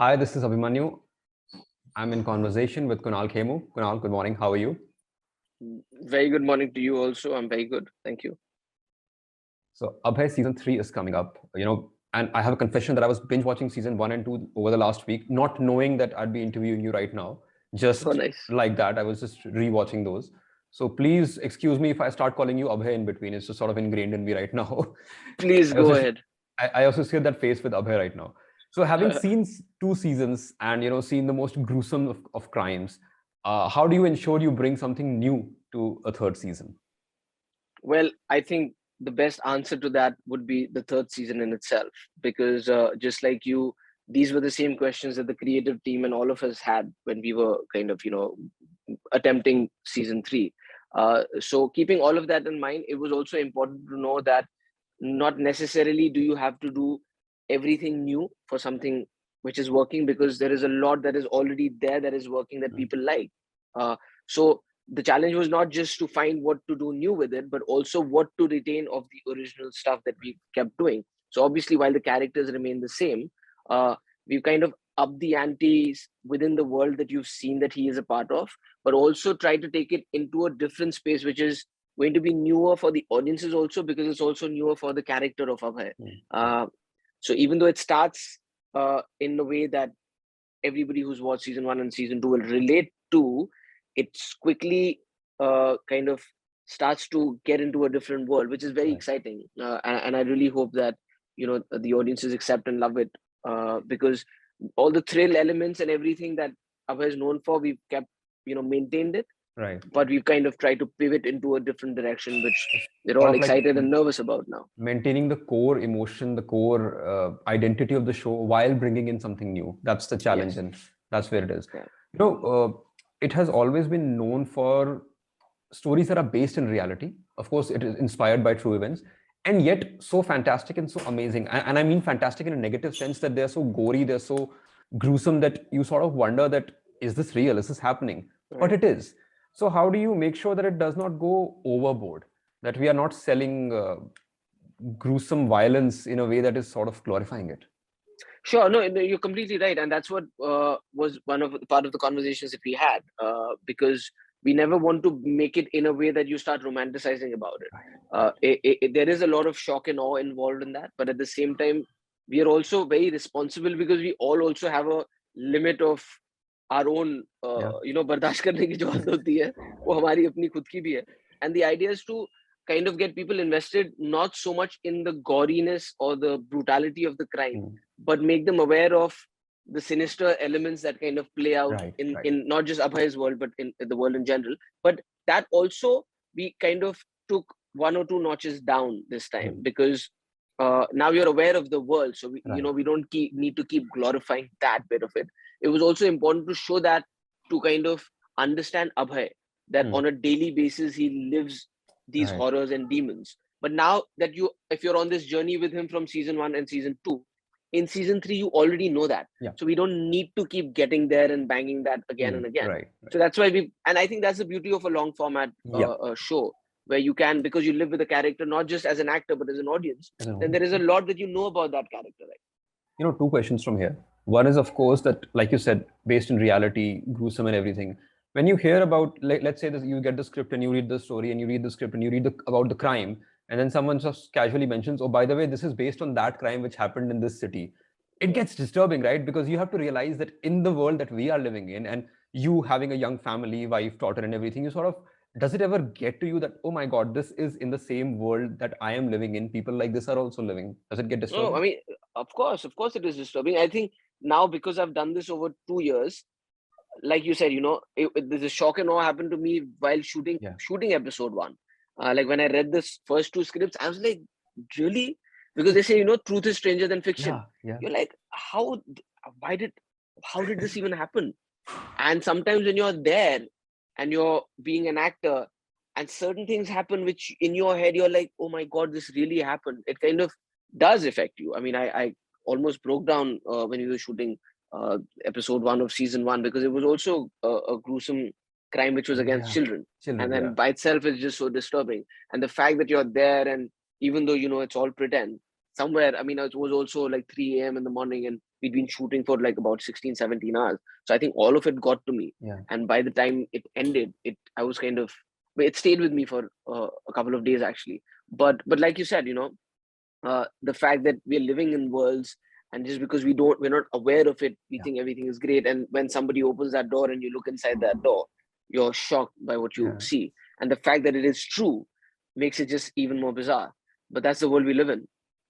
Hi, this is Abhimanyu. I'm in conversation with Kunal Kemmu. Kunal, good morning. How are you? Very good morning to you also. I'm very good. Thank you. So, Abhay season 3 is coming up, and I have a confession that I was binge watching season 1 and 2 over the last week, not knowing that I'd be interviewing you right now. Oh, Just nice. like that, I was just rewatching those. So, please excuse me if I start calling you Abhay in between. It's just sort of ingrained in me right now. Please I go also, ahead. I associate that face with Abhay right now. So, having seen 2 seasons and seen the most gruesome of crimes, how do you ensure you bring something new to a third season? Well, I think the best answer to that would be the third season in itself, because just like you, these were the same questions that the creative team and all of us had when we were kind of, attempting season three. So, keeping all of that in mind, it was also important to know that not necessarily do you have to do everything new for something which is working, because there is a lot that is already there that is working that people like. So the challenge was not just to find what to do new with it, but also what to retain of the original stuff that we kept doing. So obviously, while the characters remain the same, we've kind of upped the antes within the world that you've seen that he is a part of, but also try to take it into a different space, which is going to be newer for the audiences also, because it's also newer for the character of Abhay. So even though it starts in a way that everybody who's watched season one and season two will relate to, it's quickly kind of starts to get into a different world, which is very Right. exciting. And I really hope that the audiences accept and love it, because all the thrill elements and everything that Abhay is known for, we've kept maintained it, Right. but we've kind of tried to pivot into a different direction, which It's we're sort all of like excited and nervous about now. maintaining the core emotion, the core identity of the show while bringing in something new. That's the challenge, Yes. and that's where it is. Yeah. It has always been known for stories that are based in reality. Of course, it is inspired by true events, and yet so fantastic and so amazing. And I mean fantastic in a negative sense, that they're so gory, they're so gruesome that you sort of wonder that, is this real? Is this happening? But Right. it is. So how do you make sure that it does not go overboard? That we are not selling gruesome violence in a way that is sort of glorifying it. Sure. No, no, you're completely right, and that's what was one of part of the conversations that we had, because we never want to make it in a way that you start romanticizing about it. Right. There is a lot of shock and awe involved in that, but at the same time, we are also very responsible, because we all also have a limit of our own, Yeah. बर्दाश्त करने की जो हद होती है, वो हमारी अपनी खुद की भी है. And the idea is to kind of get people invested, not so much in the goriness or the brutality of the crime, Mm. but make them aware of the sinister elements that kind of play out Right. in Right. not just Abhay's world, but in the world in general. But that also we kind of took one or two notches down this time, Mm. because now you're aware of the world, so Right. we don't need to keep glorifying that bit of it. It was also important to show that, to kind of understand Abhay, that Mm. on a daily basis he lives these Right. horrors and demons. But now that if you're on this journey with him from season one and season two, in season three, you already know that. Yeah. So we don't need to keep getting there and banging that again Mm. and again. Right. Right. So that's why and I think that's the beauty of a long format Yeah. show, where you can, because you live with a character, not just as an actor, but as an audience, As an then there audience. is a lot that you know about that character, right? Two questions from here. One is, of course, that, like you said, based in reality, gruesome and everything. When you hear about, like, let's say this, you get the script and you read the story and you read the script and you read about the crime, and then someone just casually mentions, oh, by the way, this is based on that crime which happened in this city. It Yeah. gets disturbing, right? Because you have to realize that in the world that we are living in, and you having a young family, wife, daughter, and everything, you sort of, does it ever get to you that, oh my God, this is in the same world that I am living in? People like this are also living. Does it get No, I disturbing? mean, of course, it is disturbing. I think now, because I've done this over 2 years, like you said, there's a shock and awe happened to me while Yeah. shooting episode one. Like when I read this first two scripts, I was like, really? Because they say, truth is stranger than fiction. Yeah, yeah. You're like, why did, how did this even happen? And sometimes when you're there and you're being an actor, and certain things happen which in your head you're like, oh my God, this really happened. It kind of does affect you. I mean, I almost broke down when we were shooting episode one of season one, because it was also a gruesome crime which was against Yeah. children. And Children, then yeah. by itself is just so disturbing. And the fact that you're there, and even though it's all pretend, somewhere, I mean, it was also like 3 a.m. in the morning, and we'd been shooting for like about 16, 17 hours. So I think all of it got to me. Yeah. And by the time it ended, I was kind of, it stayed with me for a couple of days actually. But like you said, the fact that we're living in worlds, and just because we're not aware of it, we think everything is great. And when somebody opens that door and you look inside that door, you're shocked by what you see. And the fact that it is true makes it just even more bizarre. But that's the world we live in.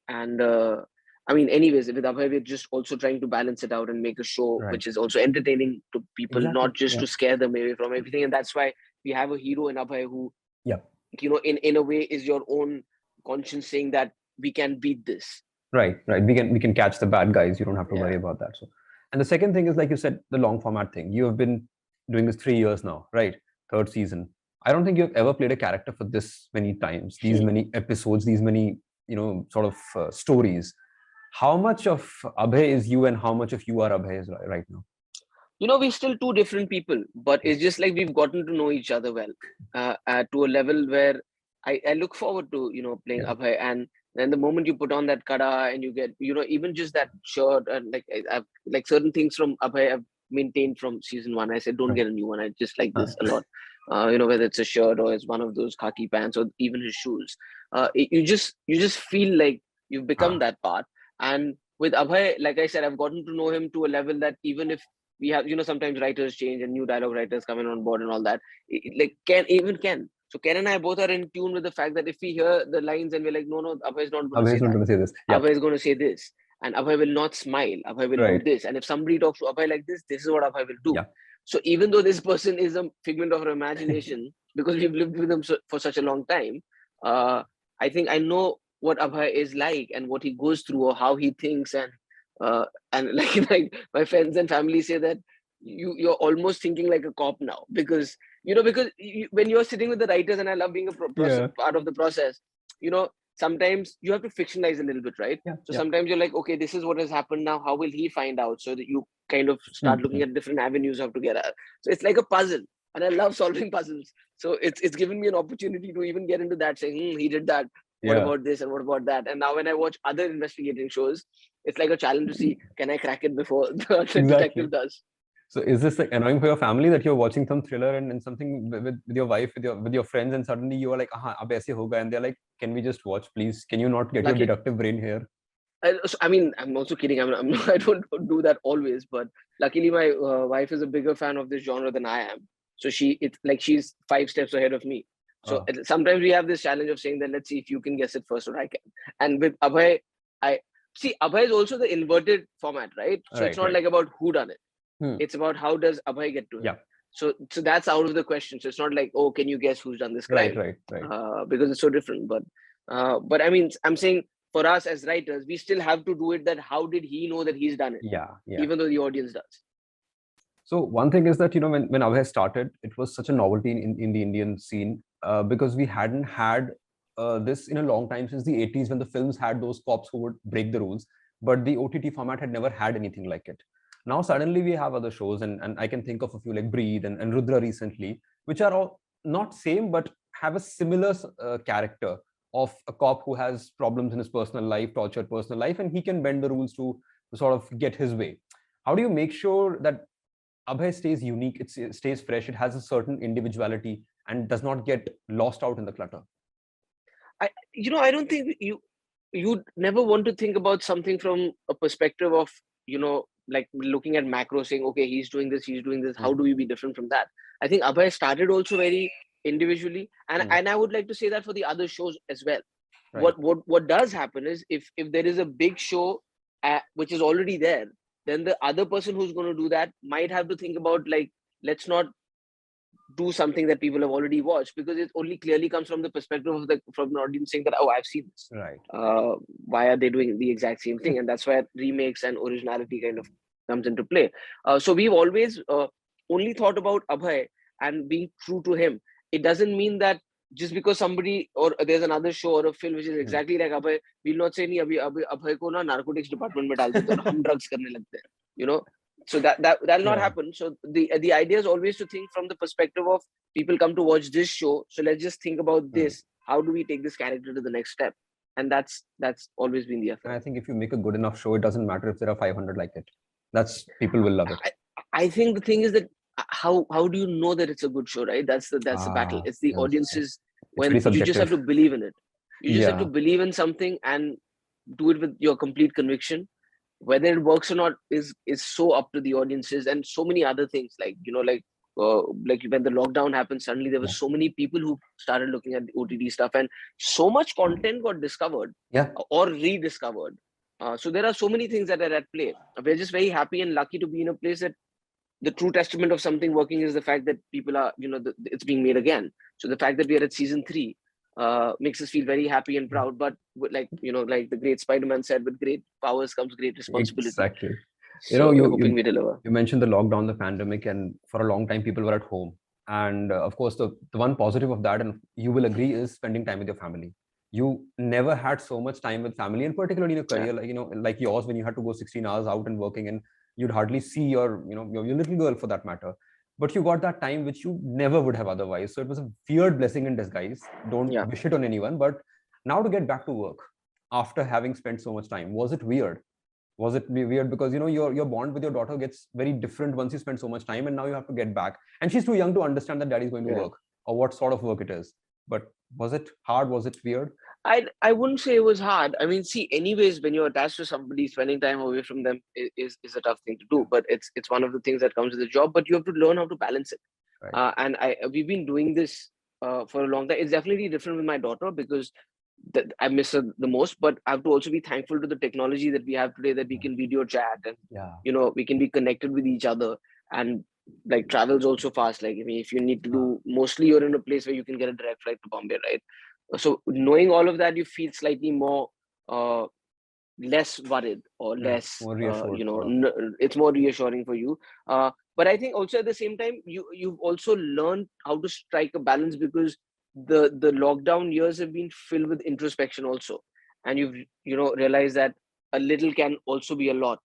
And I mean, anyways, with Abhay, we're just also trying to balance it out and make a show which is also entertaining to people, not just to scare them away from everything. And that's why we have a hero in Abhay who, in a way is your own conscience saying that we can beat this. Right. We can catch the bad guys. You don't have to worry about that. So, and the second thing is, like you said, the long format thing. You have been doing this 3 years now, right? Third season. I don't think you've ever played a character for this many times, these many episodes, these many, sort of stories. How much of Abhay is you and how much of you are Abhay is right now? We're still two different people, but it's just like we've gotten to know each other well, to a level where I look forward to, playing Abhay. And then the moment you put on that kada and you get, even just that shirt, and like certain things from Abhay I've maintained from season 1. I said, don't get a new one. I just like this a lot. Whether it's a shirt or it's one of those khaki pants or even his shoes. You just feel like you've become that part. And with Abhay, like I said, I've gotten to know him to a level that even if we have, sometimes writers change and new dialogue writers coming on board and all that, Ken. So Ken and I both are in tune with the fact that if we hear the lines and we're like, no, Abhay is not going to say this. Abhay is going to say this. And Abhay will not smile. Abhay will do this. And if somebody talks to Abhay like this is what Abhay will do. Yeah. So even though this person is a figment of our imagination, because we've lived with him for such a long time, I think I know what Abhay is like and what he goes through or how he thinks. And like my friends and family say that you're almost thinking like a cop now, because when you're sitting with the writers, and I love being a part of the process, sometimes you have to fictionalize a little bit, right? So sometimes you're like, okay, this is what has happened now, how will he find out? So that you kind of start looking at different avenues how to get out. So it's like a puzzle, and I love solving puzzles. So it's given me an opportunity to even get into that, saying, he did that. What about this and what about that? And now when I watch other investigating shows, it's like a challenge to see, can I crack it before the detective does? So is this like annoying for your family that you're watching some thriller and something with your wife, with your friends, and suddenly you are like, ab aise hoga, and they're like, can we just watch, please? Can you not get your deductive brain here? I mean, I'm also kidding. I don't do that always, but luckily my wife is a bigger fan of this genre than I am. So she's 5 steps ahead of me. So sometimes we have this challenge of saying that, let's see if you can guess it first or I can. And with Abhay, Abhay is also the inverted format, right? So it's not like about who done it. It's about how does Abhay get to it. So that's out of the question. So it's not like, oh, can you guess who's done this crime? Right. Because it's so different. But I mean, I'm saying for us as writers, we still have to do it. That how did he know that he's done it? Yeah. Even though the audience does. So one thing is that, when Abhay started, it was such a novelty in the Indian scene, because we hadn't had this in a long time, since the 80s, when the films had those cops who would break the rules, but the OTT format had never had anything like it. Now suddenly we have other shows, and I can think of a few like Breathe and Rudra recently, which are all not same but have a similar character of a cop who has problems in his personal life, tortured personal life, and he can bend the rules to sort of get his way. How do you make sure that Abhay stays unique, it stays fresh, it has a certain individuality and does not get lost out in the clutter? I don't think you never want to think about something from a perspective of, like looking at macro, saying, okay, he's doing this, how do we be different from that? I think Abhay started also very individually, and I would like to say that for the other shows as well. What does happen is, if there is a big show which is already there, then the other person who's going to do that might have to think about, like, let's not do something that people have already watched, because it only clearly comes from the perspective of from the audience saying that, oh, I've seen this. Why are they doing the exact same thing? And that's where remakes and originality kind of comes into play. So we've always only thought about Abhay and being true to him. It doesn't mean that just because somebody or there's another show or a film which is exactly like Abhay, we'll not say, nahi, Abhay ko na narcotics department mein dal dete aur hum drugs karne lagte hain, So that'll not happen. So the idea is always to think from the perspective of, people come to watch this show, so let's just think about this. How do we take this character to the next step? and that's always been the And effort. I think if you make a good enough show, it doesn't matter if there are 500 like it. That's people will love it. I think the thing is that how do you know that it's a good show, right? That's the battle. It's the Yes, yes. audiences. It's When very you just have subjective. to believe in it, you just have to Yeah. believe in something and do it with your complete conviction. Whether it works or not is so up to the audiences, and so many other things, like like when the lockdown happened, suddenly there were Yeah. so many people who started looking at the OTT stuff, and so much content got discovered Yeah. or rediscovered. So there are so many things that are at play. We're just very happy and lucky to be in a place that the true testament of something working is the fact that people are, it's being made again. So the fact that we are at season 3 makes us feel very happy and proud. But like, like the great Spider-Man said, with great powers comes great responsibility. Exactly. So we're You hoping we deliver. you mentioned the lockdown, the pandemic, and for a long time people were at home. And of course, the one positive of that, and you will agree, is spending time with your family. You never had so much time with family, and particularly in a Yeah. career like yours, when you had to go 16 hours out and working, and you'd hardly see your your little girl for that matter. But you got that time which you never would have otherwise. So it was a weird blessing in disguise. Don't Yeah. wish it on anyone. But now to get back to work after having spent so much time, was it weird? Was it weird because your bond with your daughter gets very different once you spend so much time, and now you have to get back, and she's too young to understand that daddy's going to Yeah. work or what sort of work it is. But was it hard? Was it weird? I wouldn't say it was hard. I mean, see, anyways, when you're attached to somebody, spending time away from them is a tough thing to do. But it's one of the things that comes with the job. But you have to learn how to balance it. Right. And we've been doing this for a long time. It's definitely different with my daughter because I miss her the most. But I have to also be thankful to the technology that we have today, that we can video chat and Yeah. we can be connected with each other, and like travel's also fast. Like, I mean, if you need to do, mostly you're in a place where you can get a direct flight to Bombay, right? So knowing all of that, you feel slightly more less worried, or less More reassured, sort of. it's more reassuring for you. But I think also at the same time, you've also learned how to strike a balance, because the lockdown years have been filled with introspection also, and you've realized that a little can also be a lot.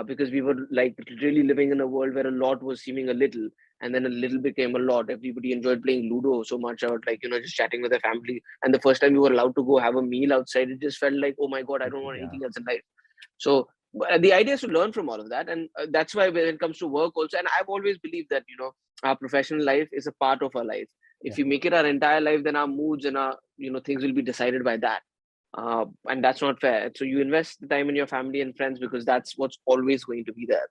Because we were like really living in a world where a lot was seeming a little, and then a little became a lot. Everybody enjoyed playing Ludo so much, or like just chatting with their family. And the first time you were allowed to go have a meal outside, it just felt like, oh my god, I don't want Yeah. anything else in life. So the idea is to learn from all of that, and that's why when it comes to work also, and I've always believed that our professional life is a part of our life. If Yeah. we make it our entire life, then our moods and our things will be decided by that. And that's not fair. So you invest the time in your family and friends, because that's what's always going to be there.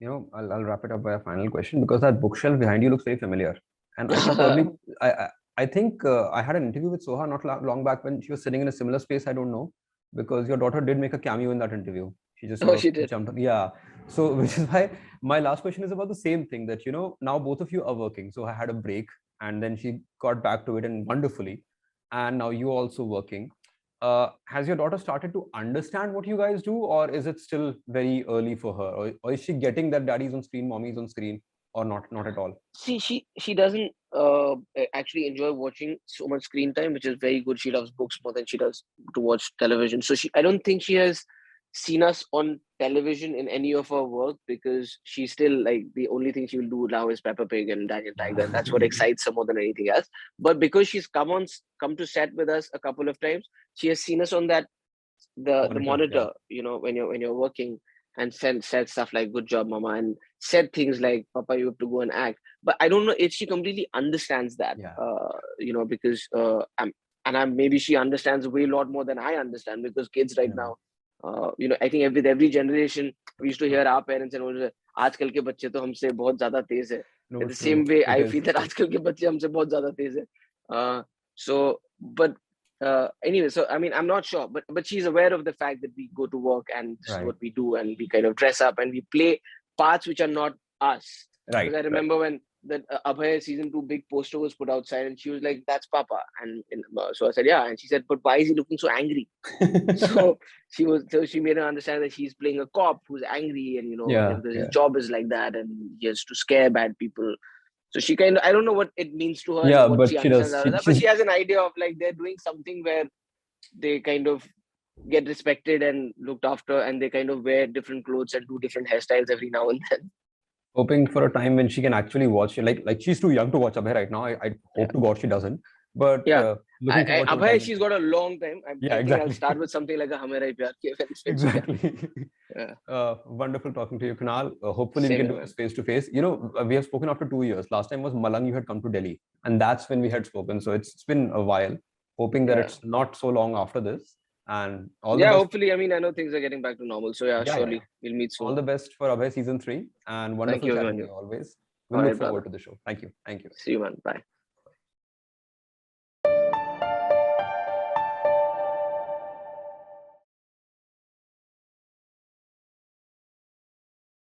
I'll wrap it up by a final question, because that bookshelf behind you looks very familiar. And I thought probably, I think I had an interview with Soha not long back when she was sitting in a similar space. I don't know, because your daughter did make a cameo in that interview. She just sort Oh, of she did. jumped on. Yeah. So, which is why my last question is about the same thing, that, now both of you are working. So I had a break, and then she got back to it, and wonderfully. And now you're also working. Has your daughter started to understand what you guys do, or is it still very early for her, or is she getting that daddy's on screen, mommy's on screen, or not at all? See, she doesn't actually enjoy watching so much screen time, which is very good. She loves books more than she does to watch television. So I don't think she has seen us on television in any of her work, because she's still like, the only thing she will do now is Peppa Pig and Daniel Tiger, and that's what excites her more than anything else. But because she's come to set with us a couple of times, she has seen us on that the Monitor, yeah. monitor, when you're working, and said stuff like "good job, mama," and said things like "papa, you have to go and act." But I don't know if she completely understands that. Yeah. Because maybe she understands way lot more than I understand, because kids right Yeah. now, I think with every generation we used to hear our parents and always, आजकल के बच्चे तो हमसे बहुत ज्यादा तेज है. No, In the true. same way, It I is. feel that आजकल के बच्चे हमसे बहुत ज्यादा तेज है. But anyway, so I mean, I'm not sure, but she's aware of the fact that we go to work and this is Right. what we do, and we kind of dress up and we play parts which are not us. Right. Because I remember when that Abhay season 2 big poster was put outside, and she was like, "That's Papa," and so I said, "Yeah," and she said, "But why is he looking so angry?" So she made her understand that she's playing a cop who's angry, and Yeah. because his Yeah. job is like that, and he has to scare bad people. So she kind of, I don't know what it means to her Yeah, and what she but she understands does. out of that, but she has an idea of like they're doing something where they kind of get respected and looked after, and they kind of wear different clothes and do different hairstyles every now and then. Hoping for a time when she can actually watch, like she's too young to watch Abhay right now. I Yeah. hope to God she doesn't. But Yeah. looking forward to it Abhay, again. she's got a long time. Yeah, I think I'll exactly. start with something like a Hame Rai Pyar Kiya when she can. Exactly. Yeah. Wonderful talking to you, Kunal. Hopefully, we Same can here, do this man. face to face. You know, we have spoken after 2 years. Last time was Malang, you had come to Delhi, and that's when we had spoken. So it's been a while. Hoping that Yeah. it's not so long after this. And all the Yeah, best. hopefully. I mean, I know things are getting back to normal. So yeah, Yeah, yeah, yeah. surely we'll meet All soon. the best for Abhay season 3, and Thank wonderful you, chatting to Emmanuel. you always. All We'll look right, brother. forward to the show. Thank you. Thank you. See you, man. Bye.